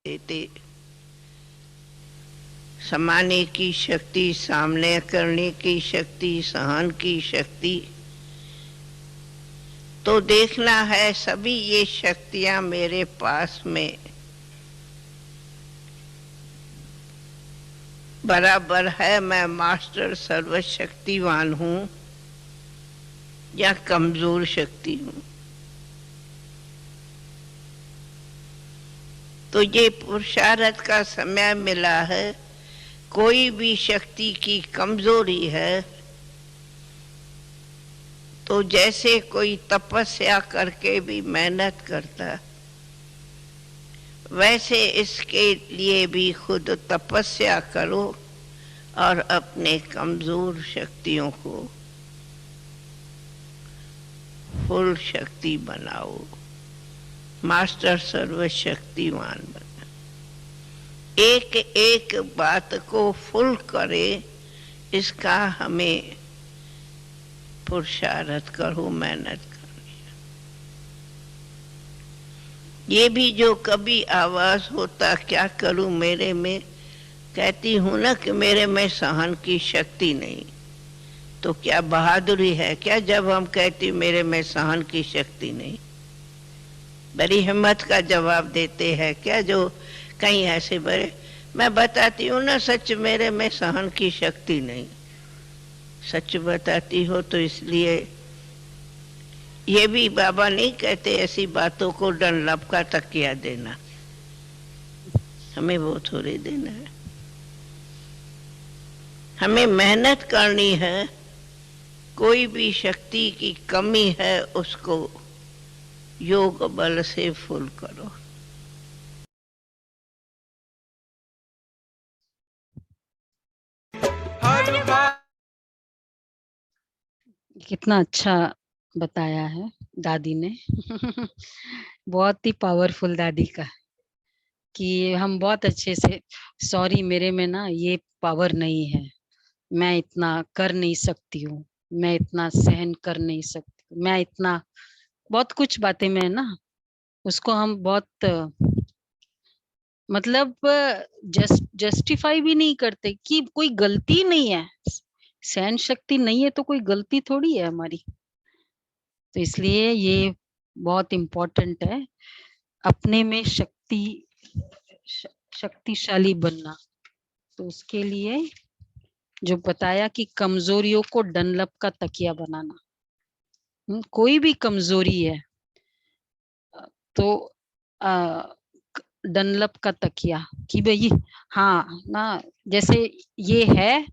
देते। समाने की शक्ति, सामने करने की शक्ति, सहन की शक्ति, तो देखना है सभी ये शक्तियां मेरे पास में बराबर है। मैं मास्टर सर्वशक्तिवान हूं या कमजोर शक्ति हूं। तो ये पुरुषार्थ का समय मिला है। कोई भी शक्ति की कमजोरी है तो जैसे कोई तपस्या करके भी मेहनत करता, वैसे इसके लिए भी खुद तपस्या करो और अपने कमजोर शक्तियों को फुल शक्ति बनाओ, मास्टर सर्वशक्तिवान बना। एक एक बात को फुल करे, इसका हमें पुरुषार्थ करो, मेहनत करनी है। ये भी जो कभी आवाज होता क्या करूं मेरे में, कहती हूं ना कि मेरे में सहन की शक्ति नहीं, तो क्या बहादुरी है क्या जब हम कहती मेरे में सहन की शक्ति नहीं? बड़ी हिम्मत का जवाब देते हैं क्या जो कहीं ऐसे बड़े। मैं बताती हूँ ना सच, मेरे में सहन की शक्ति नहीं। सच बताती हो तो इसलिए ये भी बाबा नहीं कहते ऐसी बातों को डनलप का तकिया देना, हमें वो थोड़ी देना है। हमें मेहनत करनी है। कोई भी शक्ति की कमी है उसको योग बल से फुल करो। कितना अच्छा बताया है दादी ने बहुत ही पावरफुल दादी का, कि हम बहुत अच्छे से, सॉरी मेरे में ना ये पावर नहीं है, मैं इतना कर नहीं सकती हूँ, मैं इतना सहन कर नहीं सकती, मैं इतना, बहुत कुछ बातें में ना उसको हम बहुत मतलब जस्टिफाई भी नहीं करते कि कोई गलती नहीं है। सहन शक्ति नहीं है तो कोई गलती थोड़ी है हमारी। तो इसलिए ये बहुत इम्पोर्टेंट है अपने में शक्तिशाली बनना। तो उसके लिए जो बताया कि कमजोरियों को डनलप का तकिया बनाना, कोई भी कमजोरी है तो डनलप का तकिया, कि भाई हाँ ना, जैसे ये है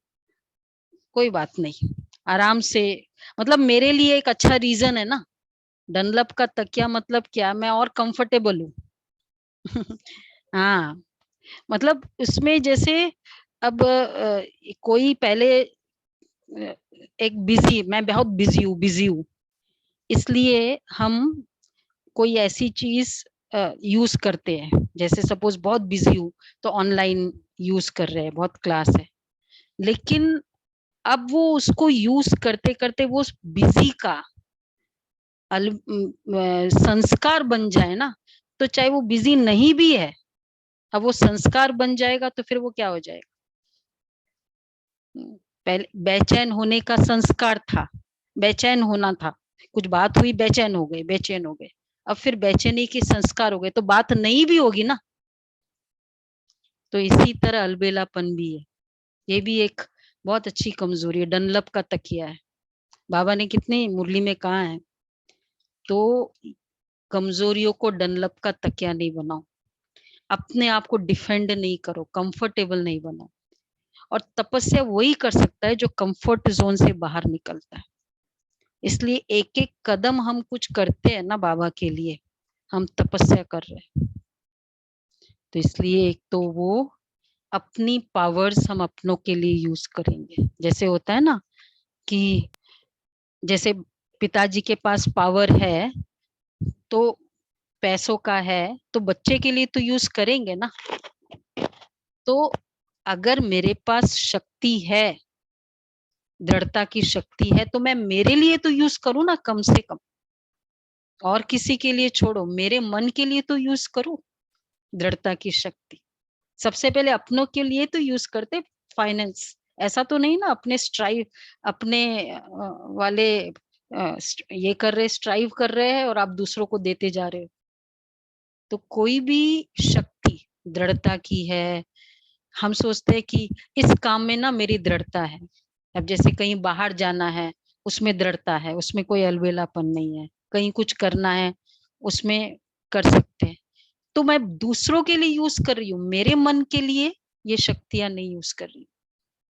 कोई बात नहीं, आराम से, मतलब मेरे लिए एक अच्छा रीजन है ना। डनलप का तकिया मतलब क्या, मैं और कंफर्टेबल हूँ हाँ, मतलब उसमें जैसे अब कोई पहले एक बिजी, मैं बहुत बिजी हूँ, इसलिए हम कोई ऐसी चीज यूज करते हैं, जैसे सपोज बहुत बिजी हूँ तो ऑनलाइन यूज कर रहे हैं, बहुत क्लास है, लेकिन अब वो उसको यूज करते करते वो बिजी का संस्कार बन जाए ना, तो चाहे वो बिजी नहीं भी है, अब वो संस्कार बन जाएगा तो फिर वो क्या हो जाएगा। पहले बेचैन होने का संस्कार था, बेचैन होना था, कुछ बात हुई बेचैन हो गए, बेचैन हो गए, अब फिर बेचैनी के संस्कार हो गए तो बात नहीं भी होगी ना। तो इसी तरह अलबेलापन भी है, ये भी एक बहुत अच्छी कमजोरी है, डनलप का तकिया है। बाबा ने कितनी मुरली में कहा है, तो कमजोरियों को डनलप का तकिया नहीं बनाओ, अपने आप को डिफेंड नहीं करो, कंफर्टेबल नहीं बनो। और तपस्या वही कर सकता है जो कंफर्ट जोन से बाहर निकलता है। इसलिए एक एक कदम हम कुछ करते हैं ना बाबा के लिए, हम तपस्या कर रहे हैं। तो इसलिए एक तो वो अपनी पावर्स हम अपनों के लिए यूज करेंगे। जैसे होता है ना कि जैसे पिताजी के पास पावर है तो पैसों का है, तो बच्चे के लिए तो यूज करेंगे ना। तो अगर मेरे पास शक्ति है, दृढ़ता की शक्ति है, तो मैं मेरे लिए तो यूज करूं ना, कम से कम। और किसी के लिए छोड़ो, मेरे मन के लिए तो यूज करूं। दृढ़ता की शक्ति। सबसे पहले अपनों के लिए तो यूज करते फाइनेंस, ऐसा तो नहीं ना अपने वाले ये कर रहे, स्ट्राइव कर रहे हैं और आप दूसरों को देते जा रहे हो। तो कोई भी शक्ति दृढ़ता की है, हम सोचते हैं कि इस काम में ना मेरी दृढ़ता है। अब जैसे कहीं बाहर जाना है, उसमें दृढ़ता है, उसमें कोई अलबेलापन नहीं है। कहीं कुछ करना है, उसमें कर सकते हैं। तो मैं दूसरों के लिए यूज कर रही हूँ, मेरे मन के लिए ये शक्तियां नहीं यूज कर रही हूँ।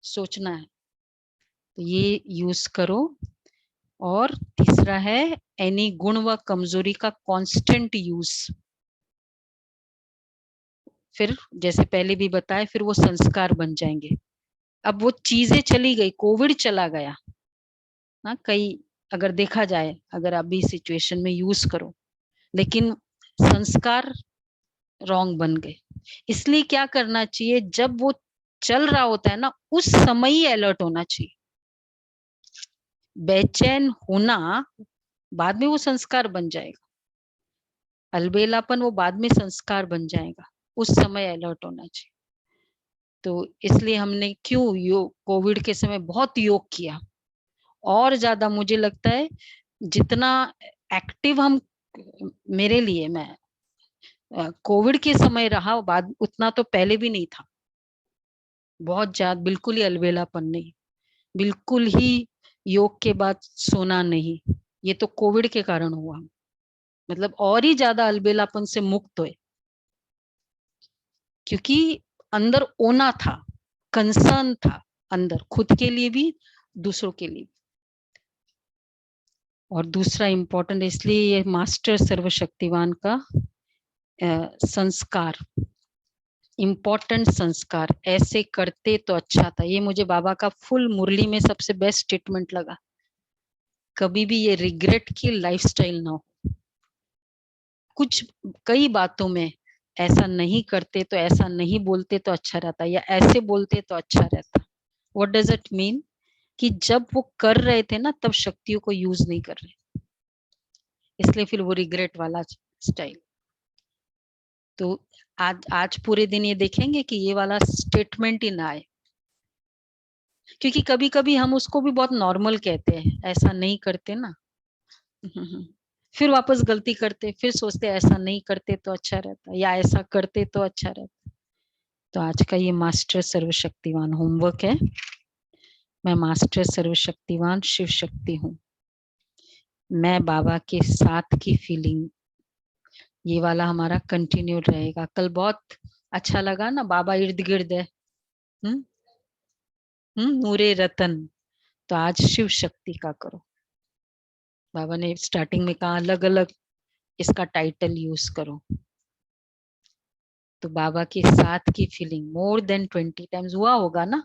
सोचना है तो ये यूज करो। और तीसरा है एनी गुण व कमजोरी का कांस्टेंट यूज। फिर जैसे पहले भी बताया, फिर वो संस्कार बन जाएंगे। अब वो चीजें चली गई, कोविड चला गया ना, कई अगर देखा जाए, अगर अभी सिचुएशन में यूज करो, लेकिन संस्कार रॉन्ग बन गए। इसलिए क्या करना चाहिए, जब वो चल रहा होता है ना, उस समय ही अलर्ट होना चाहिए। बेचैन होना बाद में वो संस्कार बन जाएगा, अलबेलापन वो बाद में संस्कार बन जाएगा, उस समय अलर्ट होना चाहिए। तो इसलिए हमने क्यों योग, कोविड के समय बहुत योग किया। और ज्यादा मुझे लगता है जितना एक्टिव हम, मेरे लिए मैं कोविड के समय रहा, बाद उतना तो पहले भी नहीं था। बहुत ज्यादा, बिल्कुल ही अलबेलापन नहीं, बिल्कुल ही योग के बाद सोना नहीं। ये तो कोविड के कारण हुआ, मतलब और ही ज्यादा अलबेलापन से मुक्त हुए, क्योंकि अंदर ओना था, कंसर्न था अंदर, खुद के लिए भी दूसरों के लिए। और दूसरा इम्पोर्टेंट, इसलिए ये मास्टर सर्वशक्तिवान का संस्कार, इम्पोर्टेंट संस्कार, ऐसे करते तो अच्छा था। ये मुझे बाबा का फुल मुरली में सबसे बेस्ट स्टेटमेंट लगा। कभी भी ये रिग्रेट की लाइफस्टाइल ना हो। कुछ कई बातों में ऐसा नहीं करते तो, ऐसा नहीं बोलते तो अच्छा रहता, या ऐसे बोलते तो अच्छा रहता। व्हाट डज इट मीन, कि जब वो कर रहे थे ना, तब शक्तियों को यूज नहीं कर रहे, इसलिए फिर वो रिग्रेट वाला स्टाइल। तो आज पूरे दिन ये देखेंगे कि ये वाला स्टेटमेंट ही ना आए, क्योंकि कभी कभी हम उसको भी बहुत नॉर्मल कहते हैं, ऐसा नहीं करते ना, फिर वापस गलती करते, फिर सोचते ऐसा नहीं करते तो अच्छा रहता, या ऐसा करते तो अच्छा रहता। तो आज का ये मास्टर सर्वशक्तिवान होमवर्क है। मैं मास्टर सर्वशक्तिवान शिव शक्ति हूँ, मैं बाबा के साथ की फीलिंग, ये वाला हमारा कंटिन्यू रहेगा। कल बहुत अच्छा लगा ना, बाबा इर्द गिर्द है, नूरे रतन। तो आज शिव शक्ति का करो। बाबा ने स्टार्टिंग में कहा अलग अलग इसका टाइटल यूज करो। तो बाबा के साथ की फीलिंग मोर देन 20 टाइम्स हुआ होगा ना,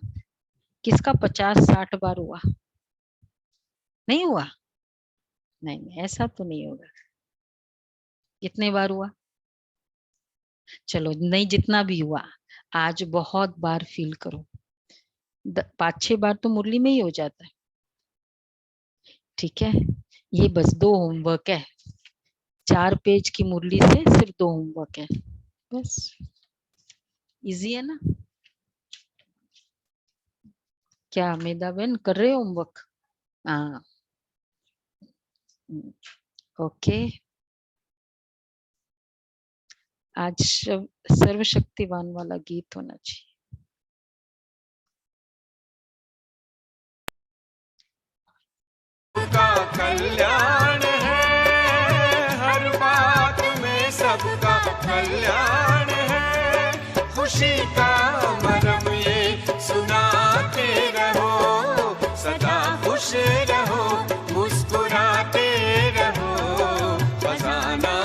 किसका 50-60 बार हुआ? नहीं हुआ? नहीं, ऐसा तो नहीं होगा। कितने बार हुआ? चलो नहीं, जितना भी हुआ, आज बहुत बार फील करो। 5-6 बार तो मुरली में ही हो जाता है। ठीक है, ये बस 2 होमवर्क है। 4 पेज की मुरली से सिर्फ 2 होमवर्क है, बस। इजी है ना? क्या मेधा बहन कर रहे हो होमवर्क? हाँ, ओके। आज सर्वशक्तिवान वाला गीत होना चाहिए। सबका कल्याण है, हर बात में सबका कल्याण है। खुशी का मरम ये सुनाते रहो, सदा खुश रहो, मुस्कुराते रहो, खजाना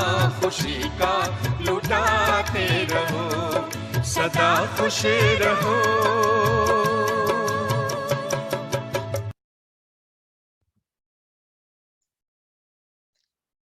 खुशी का लुटाते रहो, सदा खुश रहो।